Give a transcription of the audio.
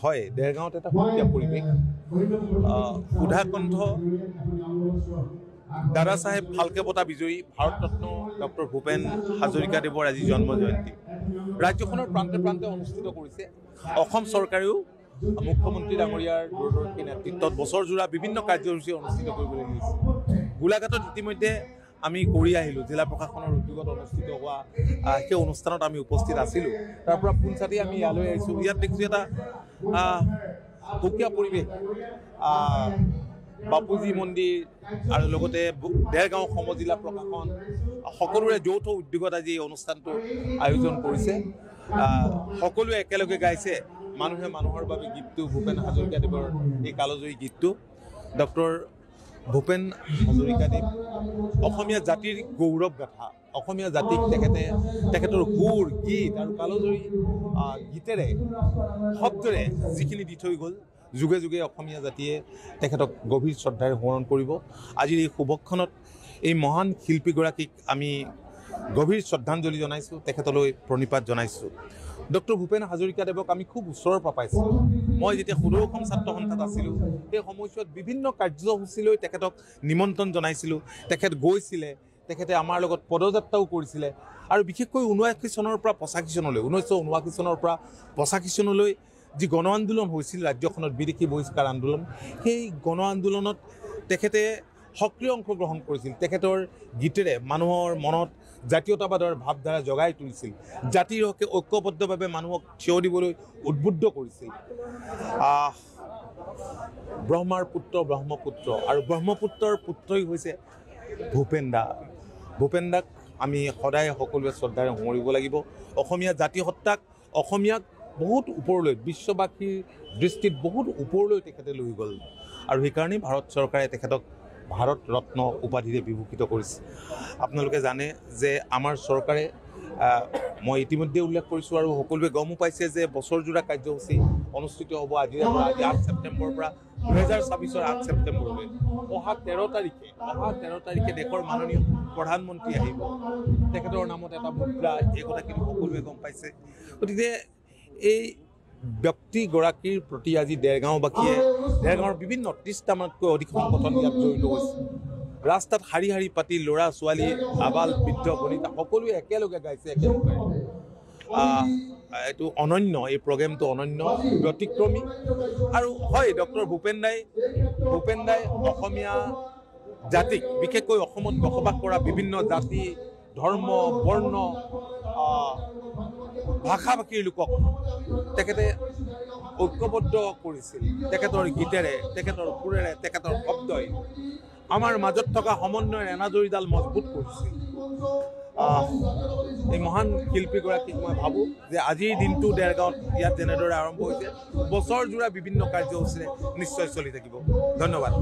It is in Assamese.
হয়, দেৰগাঁৱত এটা সুকীয়া পৰিৱেশ। সুধাকণ্ঠ দাদা চাহেব ফাল্কে বঁটা বিজয়ী ভাৰতৰত্ন ডক্টৰ ভূপেন হাজৰিকাদেৱৰ আজি জন্ম জয়ন্তী ৰাজ্যখনৰ প্ৰান্তে প্ৰান্তে অনুষ্ঠিত কৰিছে। অসম চৰকাৰেও মুখ্যমন্ত্ৰী ডাঙৰীয়াৰ দূৰদৰ্শী নেতৃত্বত বছৰজোৰা বিভিন্ন কাৰ্যসূচী অনুষ্ঠিত কৰিবলৈ লৈছে। গোলাঘাটত ইতিমধ্যে আমি কৰি আহিলোঁ। জিলা প্ৰশাসনৰ উদ্যোগত অনুষ্ঠিত হোৱা সেই অনুষ্ঠানত আমি উপস্থিত আছিলোঁ। তাৰ পৰা পোনচাতেই আমি ইয়ালৈ আহিছোঁ। ইয়াত দেখিছোঁ এটা সুকীয়া পৰিৱেশ। বাপুজী মন্দিৰ আৰু লগতে দেৰগাঁও সমজিলা প্ৰশাসন সকলোৰে যৌথ উদ্যোগত আজি এই অনুষ্ঠানটো আয়োজন কৰিছে। সকলোৱে একেলগে গাইছে মানুহে মানুহৰ বাবে গীতটো, ভূপেন হাজৰিকাদেৱৰ এই কালজয়ী গীতটো। ডক্টৰ ভূপেন হাজৰিকাদেৱ অসমীয়া জাতিৰ গৌৰৱ গাথা। অসমীয়া জাতিক তেখেতৰ সুৰ, গীত আৰু কালজয়ী গীতেৰে শব্দৰে যিখিনি দি থৈ গ'ল, যুগে যুগে অসমীয়া জাতিয়ে তেখেতক গভীৰ শ্ৰদ্ধাৰে সোঁৱৰণ কৰিব। আজিৰ এই শুভক্ষণত এই মহান শিল্পীগৰাকীক আমি গভীৰ শ্ৰদ্ধাঞ্জলি জনাইছোঁ, তেখেতলৈ প্ৰণিপাত জনাইছোঁ। ডক্টৰ ভূপেন হাজৰিকাদেৱক আমি খুব ওচৰৰ পৰা পাইছিলোঁ। মই যেতিয়া সদৌ অসম ছাত্ৰ সন্থাত আছিলোঁ, সেই সময়ছোৱাত বিভিন্ন কাৰ্যসূচীলৈ তেখেতক নিমন্ত্ৰণ জনাইছিলোঁ। তেখেত গৈছিলে, তেখেতে আমাৰ লগত পদযাত্ৰাও কৰিছিলে। আৰু বিশেষকৈ 1979 চনৰ পৰা 85 চনলৈ যি গণ আন্দোলন হৈছিল ৰাজ্যখনত, বিদেশী বহিষ্কাৰ আন্দোলন, সেই গণ আন্দোলনত তেখেতে সক্ৰিয় অংশগ্ৰহণ কৰিছিল। তেখেতৰ গীতেৰে মানুহৰ মনত জাতীয়তাবাদৰ ভাৱধাৰা জগাই তুলিছিল। জাতিৰ হকে ঐক্যবদ্ধভাৱে মানুহক থিয় দিবলৈ উদ্বুদ্ধ কৰিছিল। ব্ৰহ্মাৰ পুত্ৰ ব্ৰহ্মপুত্ৰ, আৰু ব্ৰহ্মপুত্ৰৰ পুত্ৰই হৈছে ভূপেন দা। ভূপেন দাক আমি সদায় সকলোৱে শ্ৰদ্ধাৰে সোঁৱৰিব লাগিব। অসমীয়া জাতিসত্তাক, অসমীয়াক বহুত ওপৰলৈ, বিশ্ববাসীৰ দৃষ্টিত বহুত ওপৰলৈ তেখেতে লৈ গ'ল। আৰু সেইকাৰণেই ভাৰত চৰকাৰে তেখেতক ভাৰত ৰত্ন উপাধিৰে বিভূষিত কৰিছে। আপোনালোকে জানে যে আমাৰ চৰকাৰে, মই ইতিমধ্যে উল্লেখ কৰিছোঁ আৰু সকলোৱে গমো পাইছে যে বছৰজোৰা কাৰ্যসূচী অনুষ্ঠিত হ'ব। আজি 8 ছেপ্টেম্বৰৰ পৰা 2026 8 ছেপ্টেম্বৰলৈ। অহা 13 তাৰিখে দেশৰ মাননীয় প্ৰধানমন্ত্ৰী আহিব। তেখেতৰ নামত এটা মুদ্ৰা, এই কথাখিনি সকলোৱে গম পাইছে। গতিকে এই ব্যক্তিগৰাকীৰ প্ৰতি আজি দেৰগাঁওবাসীয়ে, দেৰগাঁৱৰ বিভিন্ন 30টামানতকৈ অধিক সংগঠন ইয়াত জড়িত হৈছে। ৰাস্তাত শাৰী শাৰী পাতি ল'ৰা ছোৱালী, আবাল বৃদ্ধ বনিতা সকলোৱে একেলগে গাইছে, একেলগে। এইটো অনন্য, এই প্ৰগ্ৰেমটো অনন্য, ব্যতিক্ৰমী। আৰু হয়, ডক্টৰ ভূপেন দাই অসমীয়া জাতিক, বিশেষকৈ অসমত বসবাস কৰা বিভিন্ন জাতি, ধৰ্ম, বৰ্ণ, ভাষা ভাষীৰ লোকক তেখেতে ঐক্যবদ্ধ কৰিছিল। তেখেতৰ গীতেৰে, তেখেতৰ সুৰেৰে, তেখেতৰ শব্দই আমাৰ মাজত থকা সমন্বয়ৰ এনাজৰীডাল মজবুত কৰিছিল। এই মহান শিল্পীগৰাকীক মই ভাবোঁ যে আজিৰ দিনটো দেৰগাঁৱত ইয়াত যেনেদৰে আৰম্ভ হৈছে, বছৰজোৰা বিভিন্ন কাৰ্যসূচীৰে নিশ্চয় চলি থাকিব। ধন্যবাদ।